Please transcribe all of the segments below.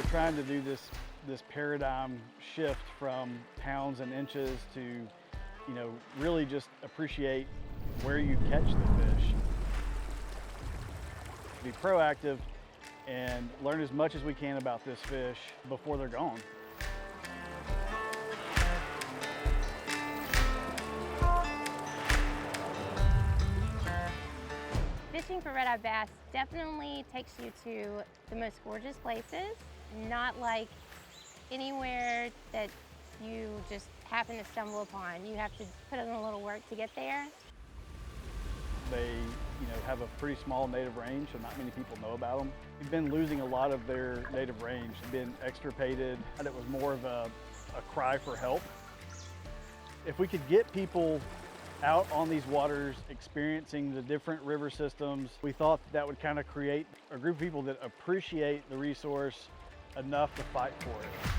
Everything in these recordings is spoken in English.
We're trying to do this paradigm shift from pounds and inches to, really just appreciate where you catch the fish. Be proactive and learn as much as we can about this fish before they're gone. Fishing for red-eye bass definitely takes you to the most gorgeous places, not like anywhere that you just happen to stumble upon. You have to put in a little work to get there. They, have a pretty small native range, so not many people know about them. We've been losing a lot of their native range. They've been extirpated, and it was more of a cry for help. If we could get people out on these waters, experiencing the different river systems, we thought that would kind of create a group of people that appreciate the resource enough to fight for it.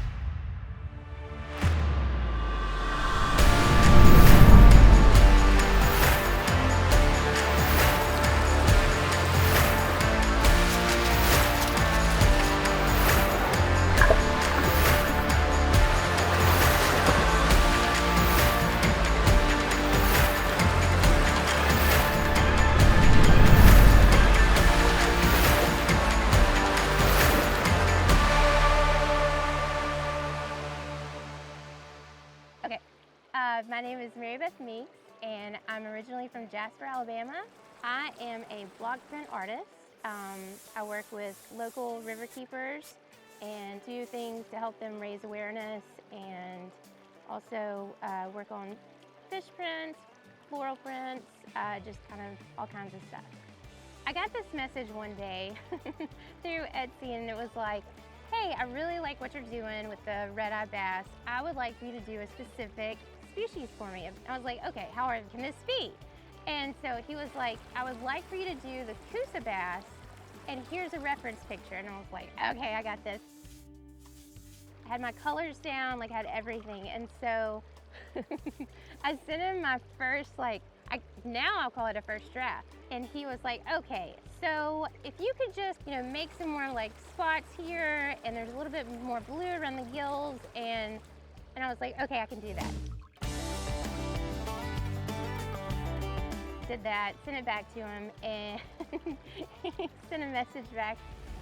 My name is Meeks, and I'm originally from Jasper, Alabama. I am a block print artist. I work with local river keepers and do things to help them raise awareness, and also work on fish prints, floral prints, just kind of all kinds of stuff. I got this message one day through Etsy, and it was like, hey, I really like what you're doing with the red-eye bass. I would like for you to do a specific species for me. I was like, okay, how hard can this be? And so he was like, I would like for you to do the Coosa bass, and here's a reference picture. And I was like, okay, I got this. I had my colors down, like had everything. And so I sent him my first, now I'll call it a first draft. And he was like, okay, so if you could just, make some more like spots here, and there's a little bit more blue around the gills, and I was like, okay, I can do that. Did that, sent it back to him, and he sent a message back.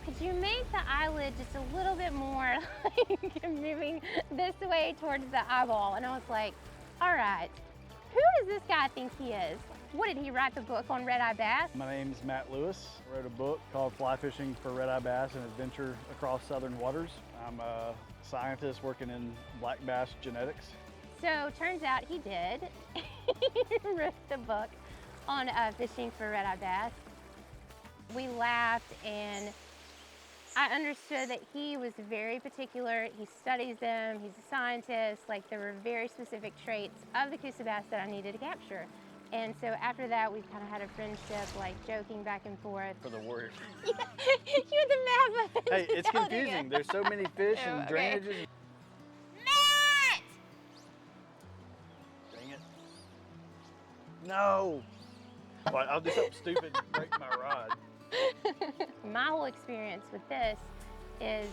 Could you make the eyelid just a little bit more like moving this way towards the eyeball? And I was like, all right, who does this guy think he is? What, did he write the book on red-eye bass? My name's Matt Lewis. I wrote a book called Fly Fishing for Red-Eye Bass, an adventure across southern waters. I'm a scientist working in black bass genetics. So turns out he did. He wrote the book on fishing for red-eye bass. We laughed, and I understood that he was very particular. He studies them, he's a scientist. Like, there were very specific traits of the Coosa bass that I needed to capture. And so after that, we kind of had a friendship, like joking back and forth. For the warrior. You're the map of it. Hey, it's confusing. There's so many fish and drainages. Matt! Dang it. No. Well, I'll do something stupid and break my rod. My whole experience with this is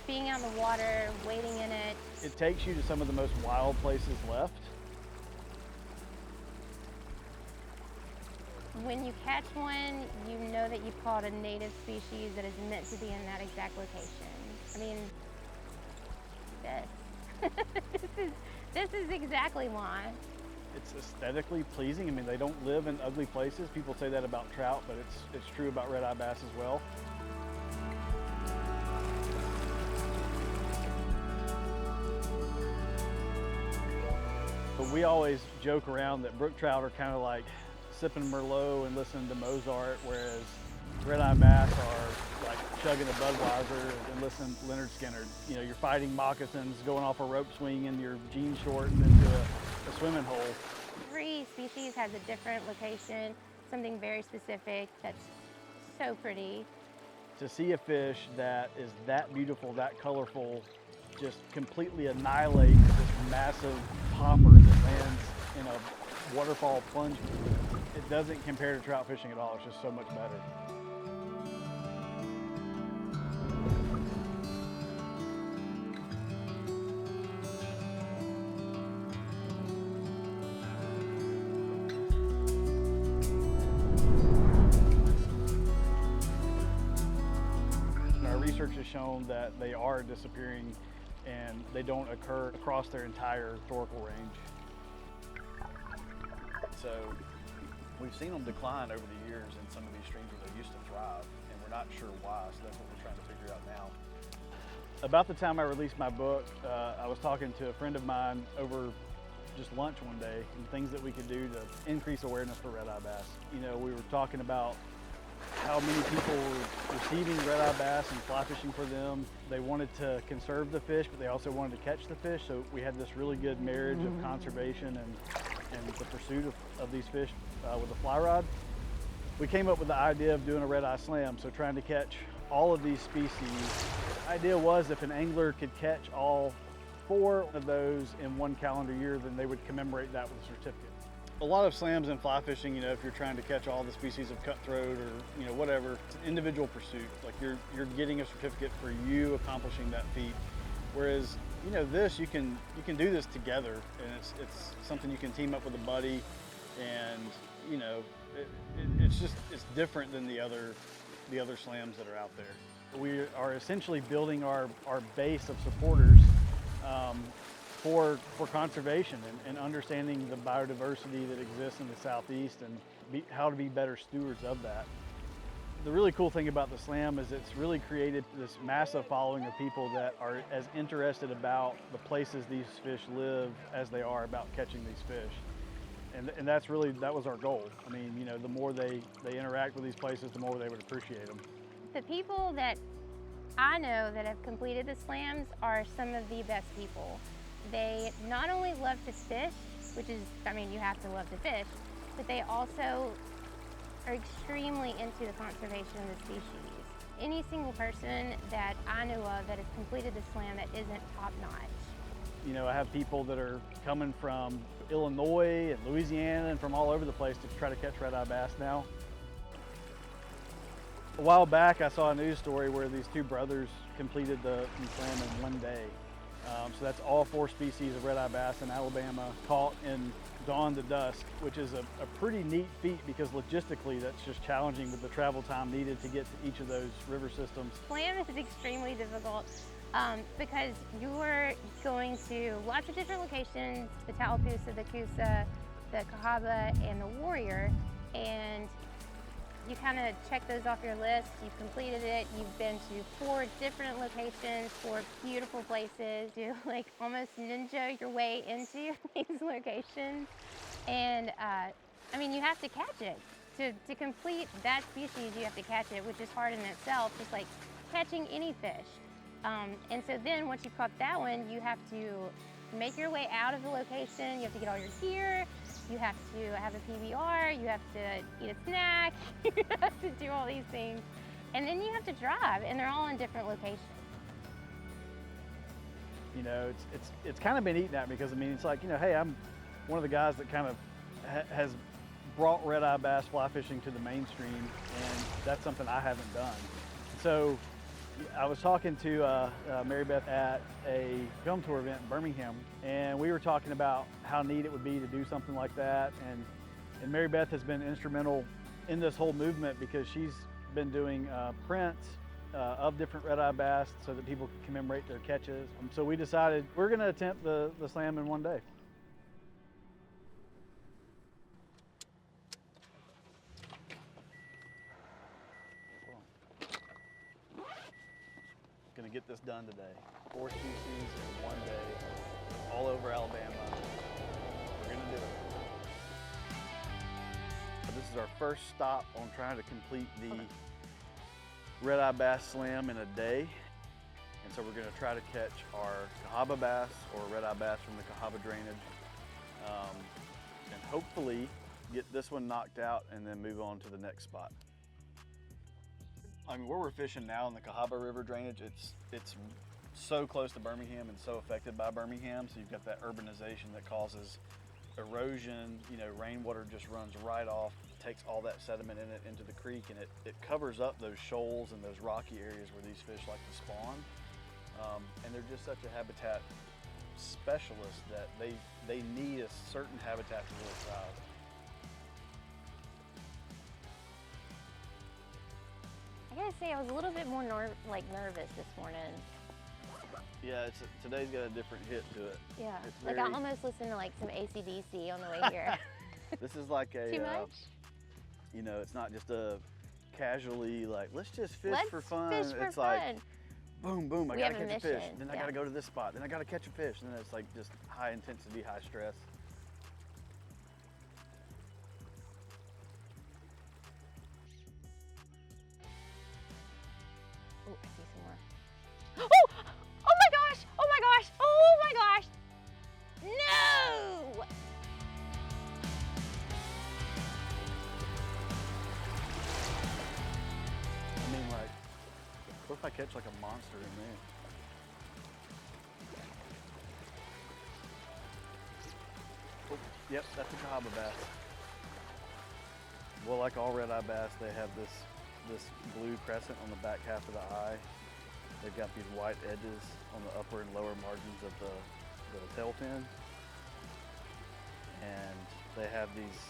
being out in the water, wading in it. It takes you to some of the most wild places left. When you catch one, you know that you've caught a native species that is meant to be in that exact location. I mean, this is exactly why. It's aesthetically pleasing. I mean, they don't live in ugly places. People say that about trout, but it's true about red-eye bass as well. But we always joke around that brook trout are kind of like sipping Merlot and listening to Mozart, whereas red-eye bass are like chugging a Budweiser and listening to Leonard Skinner. You're fighting moccasins, going off a rope swing in your jean short and into a swimming hole. Every species has a different location, something very specific that's so pretty. To see a fish that is that beautiful, that colorful, just completely annihilate this massive popper that lands in a waterfall plunge, it doesn't compare to trout fishing at all. It's just so much better. shown that they are disappearing and they don't occur across their entire historical range. So we've seen them decline over the years in some of these streams where they used to thrive, and we're not sure why, so that's what we're trying to figure out now. About the time I released my book, I was talking to a friend of mine over just lunch one day and things that we could do to increase awareness for red-eye bass. You know, we were talking about how many people were receiving red-eye bass and fly fishing for them. They wanted to conserve the fish, but they also wanted to catch the fish, so we had this really good marriage of conservation and the pursuit of these fish with a fly rod. We came up with the idea of doing a red-eye slam, so trying to catch all of these species. The idea was if an angler could catch all 4 of those in one calendar year, then they would commemorate that with a certificate. A lot of slams in fly fishing, you know, if you're trying to catch all the species of cutthroat or, you know, whatever, it's an individual pursuit. Like you're getting a certificate for you accomplishing that feat. Whereas, you know, this, you can do this together, and it's something you can team up with a buddy, and, you know, it's different than the other slams that are out there. We are essentially building our base of supporters for conservation and understanding the biodiversity that exists in the Southeast and how to be better stewards of that. The really cool thing about the slam is it's really created this massive following of people that are as interested about the places these fish live as they are about catching these fish. And that was our goal. I mean, you know, the more they interact with these places, the more they would appreciate them. The people that I know that have completed the slams are some of the best people. They not only love to fish, which is, I mean, you have to love to fish, but they also are extremely into the conservation of the species. Any single person that I know of that has completed the slam that isn't top-notch. You know, I have people that are coming from Illinois and Louisiana and from all over the place to try to catch red-eye bass now. A while back, I saw a news story where these 2 brothers completed the slam in one day. So that's all 4 species of red-eye bass in Alabama caught in dawn to dusk, which is a pretty neat feat because logistically that's just challenging with the travel time needed to get to each of those river systems. Slam is extremely difficult because you're going to lots of different locations, the Tallapoosa, the Coosa, the Cahaba, and the Warrior, and you kind of check those off your list. You've completed it. You've been to 4 different locations, 4 beautiful places. You like almost ninja your way into these locations. And I mean, you have to catch it. To complete that species, you have to catch it, which is hard in itself, just like catching any fish. And so then once you've caught that one, you have to make your way out of the location. You have to get all your gear. You have to have a PBR, you have to eat a snack, you have to do all these things. And then you have to drive, and they're all in different locations. You know, it's kind of been eaten at me because, I mean, it's like, you know, hey, I'm one of the guys that kind of has brought red-eye bass fly fishing to the mainstream, and that's something I haven't done. So I was talking to Mary Beth at a film tour event in Birmingham, and we were talking about how neat it would be to do something like that. And Mary Beth has been instrumental in this whole movement because she's been doing prints of different red-eye bass so that people can commemorate their catches. So we decided we're going to attempt the slam in one day. Gonna get this done today. 4 species in one day, all over Alabama. We're gonna do it. This is our first stop on trying to complete the red-eye bass slam in a day. And so we're gonna try to catch our Cahaba bass or red-eye bass from the Cahaba drainage. And hopefully get this one knocked out and then move on to the next spot. I mean, where we're fishing now in the Cahaba River drainage, it's so close to Birmingham and so affected by Birmingham. So you've got that urbanization that causes erosion. You know, rainwater just runs right off, takes all that sediment in it into the creek, and it covers up those shoals and those rocky areas where these fish like to spawn. And they're just such a habitat specialist that they need a certain habitat to really thrive. gotta say, I was a little bit more nervous this morning. Yeah, today's got a different hit to it. Yeah, It's like very, I almost listened to like some AC/DC on the way here. this is like a, Too much? you know, it's not just a casually like, let's just fish Let's for fun. fish for it's fun. like, boom, boom, I We gotta have a catch a fish. mission, Then I yeah. gotta go to this spot. Then I gotta catch a fish. And then it's like just high intensity, high stress. Oh, I see some more. Oh! Oh my gosh! Oh my gosh! Oh my gosh! No! I mean, like, what if I catch like a monster in there? Oh, yep, that's a Cahaba bass. Well, like all red-eye bass, they have this blue crescent on the back half of the eye. They've got these white edges on the upper and lower margins of the tail fin. And they have these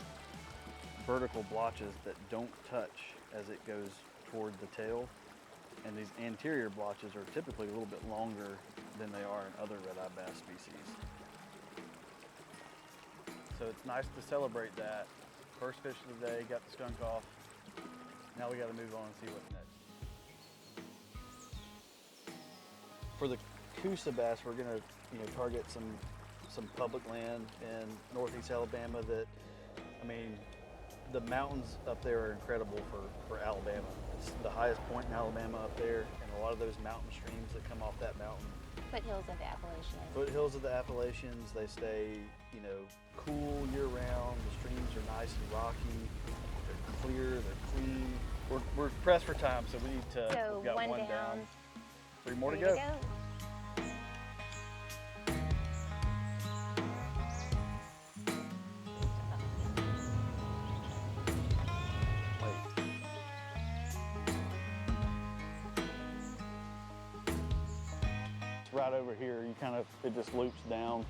vertical blotches that don't touch as it goes toward the tail. And these anterior blotches are typically a little bit longer than they are in other red-eye bass species. So it's nice to celebrate that. First fish of the day, got the skunk off. Now we got to move on and see what's next. For the Coosa bass, we're going to target some public land in northeast Alabama that, I mean, the mountains up there are incredible for Alabama. It's the highest point in Alabama up there, and a lot of those mountain streams that come off that mountain. Foothills of the Appalachians. Foothills of the Appalachians, they stay, cool year round. The streams are nice and rocky. They're clear, they're clean. We're pressed for time, so we need to, So we've got one down. 3 more to Ready go. It's right over here. It just loops down.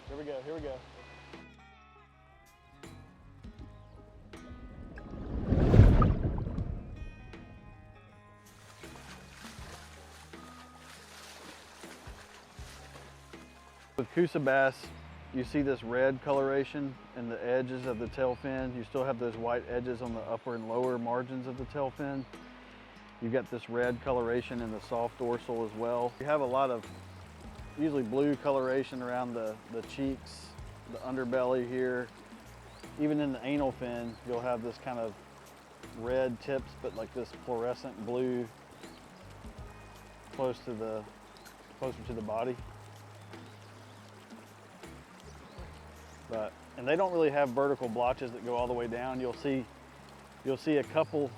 Here we go, here we go. With Coosa bass, you see this red coloration in the edges of the tail fin. You still have those white edges on the upper and lower margins of the tail fin. You've got this red coloration in the soft dorsal as well. You have a lot of usually blue coloration around the cheeks, the underbelly here. Even in the anal fin, you'll have this kind of red tips, but like this fluorescent blue closer to the body. And they don't really have vertical blotches that go all the way down. You'll see a couple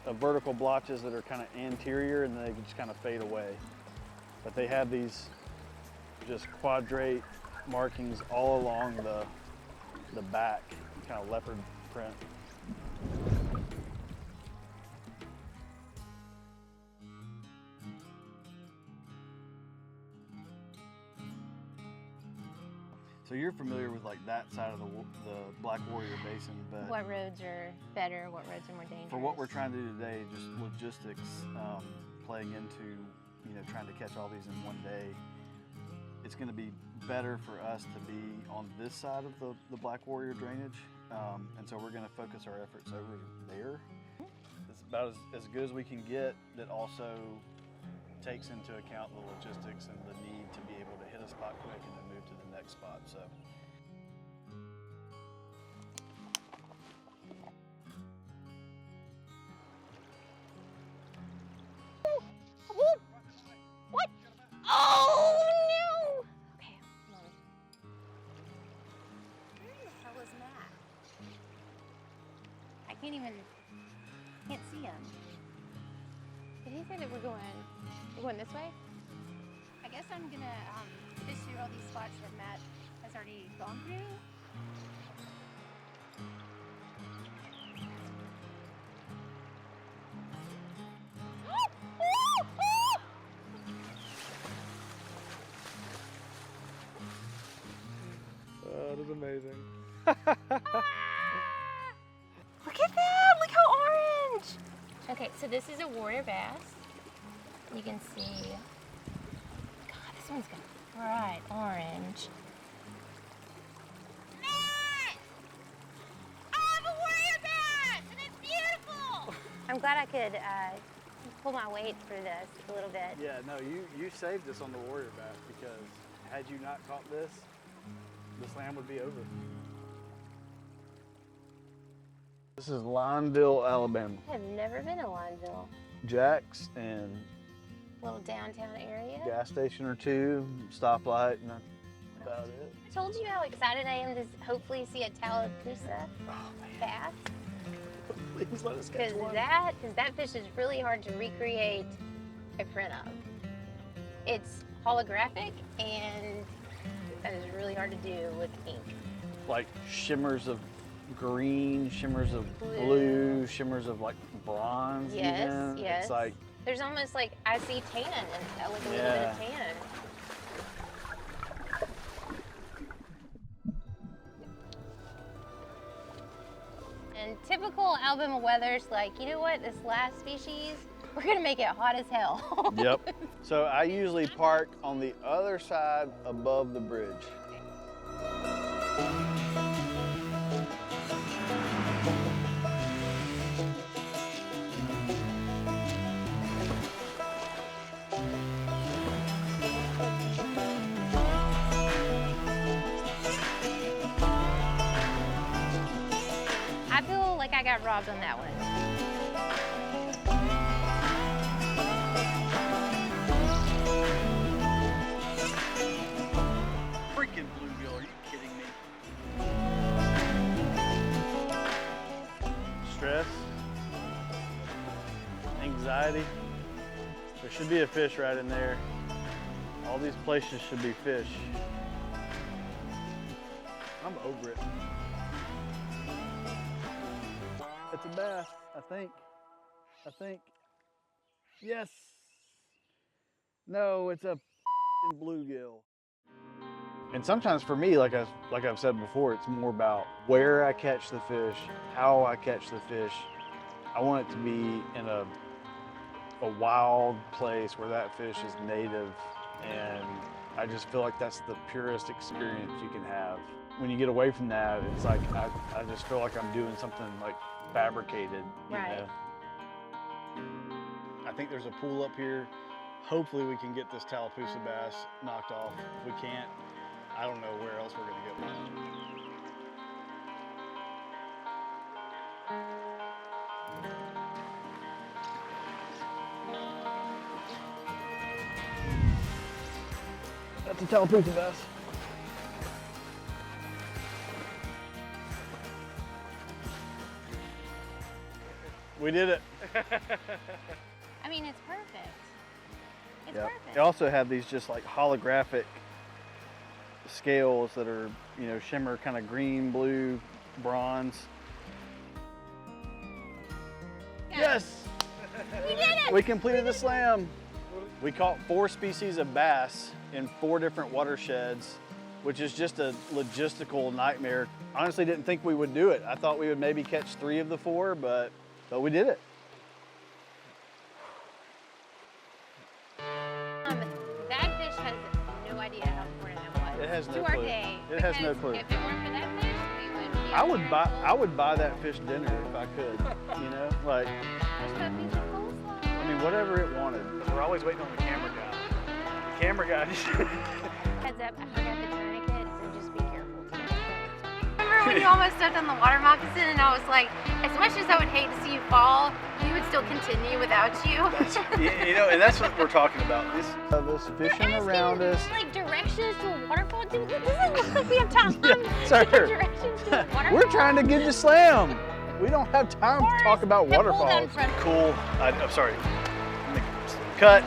of vertical blotches that are kind of anterior and they just kind of fade away. But they have these just quadrate markings all along the back, kind of leopard print. So you're familiar with like that side of the Black Warrior Basin, but What roads are better? What roads are more dangerous? for what we're trying to do today, just logistics, playing into trying to catch all these in one day, it's going to be better for us to be on this side of the Black Warrior drainage, and so we're going to focus our efforts over there. It's about as good as we can get. That also takes into account the logistics and the need to be able to hit a spot quick and then move to the next spot. So. What? Oh no! Okay, hold on. Where the hell is Matt? I can't see him. Did he say that we're going this way? I guess I'm gonna fish through all these spots that Matt has already gone through. That is amazing. Look at that! Look how orange! this is a water bass. You can see, God, this one's got bright orange. Matt! I have a warrior bass, and it's beautiful! I'm glad I could pull my weight through this a little bit. Yeah, no, you saved us on the warrior bass because had you not caught this, the slam would be over. This is Lineville, Alabama. I have never been to Lineville. Jack's and Little downtown area. gas station or two, stoplight, and that's about it. I told you how excited I am to hopefully see a Tallapoosa bass. Please let us catch Because one. that fish is really hard to recreate a print of. It's holographic, and that is really hard to do with ink. Like shimmers of green, shimmers of blue, shimmers of like bronze. Yes, even. yes. It's like, there's almost like I see tan in it, like a little bit of tan. And typical Alabama weather's like, you know what, this last species, we're gonna make it hot as hell. yep. So I usually park on the other side above the bridge. I feel like I got robbed on that one. Freaking bluegill, are you kidding me? Stress, anxiety. There should be a fish right in there. All these places should be fish. I'm over it. It's a bass, I think. Yes. No, it's a bluegill. And sometimes for me, like I've said before, it's more about where I catch the fish, how I catch the fish. I want it to be in a wild place where that fish is native, and I just feel like that's the purest experience you can have. When you get away from that, it's like I just feel like I'm doing something like fabricated, you know? I think there's a pool up here. Hopefully we can get this Tallapoosa bass knocked off. If we can't, I don't know where else we're gonna get one. That's a Tallapoosa bass. We did it. I mean, it's perfect. It's Yep. perfect. They also have these just like holographic scales that are, you know, shimmer kind of green, blue, bronze. Yeah. Yes! We did it! We completed the slam. We caught 4 species of bass in 4 different watersheds, which is just a logistical nightmare. Honestly, didn't think we would do it. I thought we would maybe catch 3 of the 4, but we did it. That fish has no idea how important that was. It has no to clue. our day. It has no Because clue. If it weren't for that fish, we would be I would buy that fish dinner if I could, you know? Like, I mean, whatever it wanted. We're always waiting on the camera guy. The camera guy just... Heads up, I forgot the tourniquet, so just be careful. Remember when you almost stepped on the water moccasin and I was like, as much as I would hate to see you fall, we would still continue without you. You know, and that's what we're talking about. This fishing around us. Like directions to a waterfall? Dude, it doesn't look like we have time. Yeah, sir. Directions to a waterfall. We're trying to get you slam. We don't have time to talk about Hip hold waterfalls. on front. Cool. I'm sorry. Cut.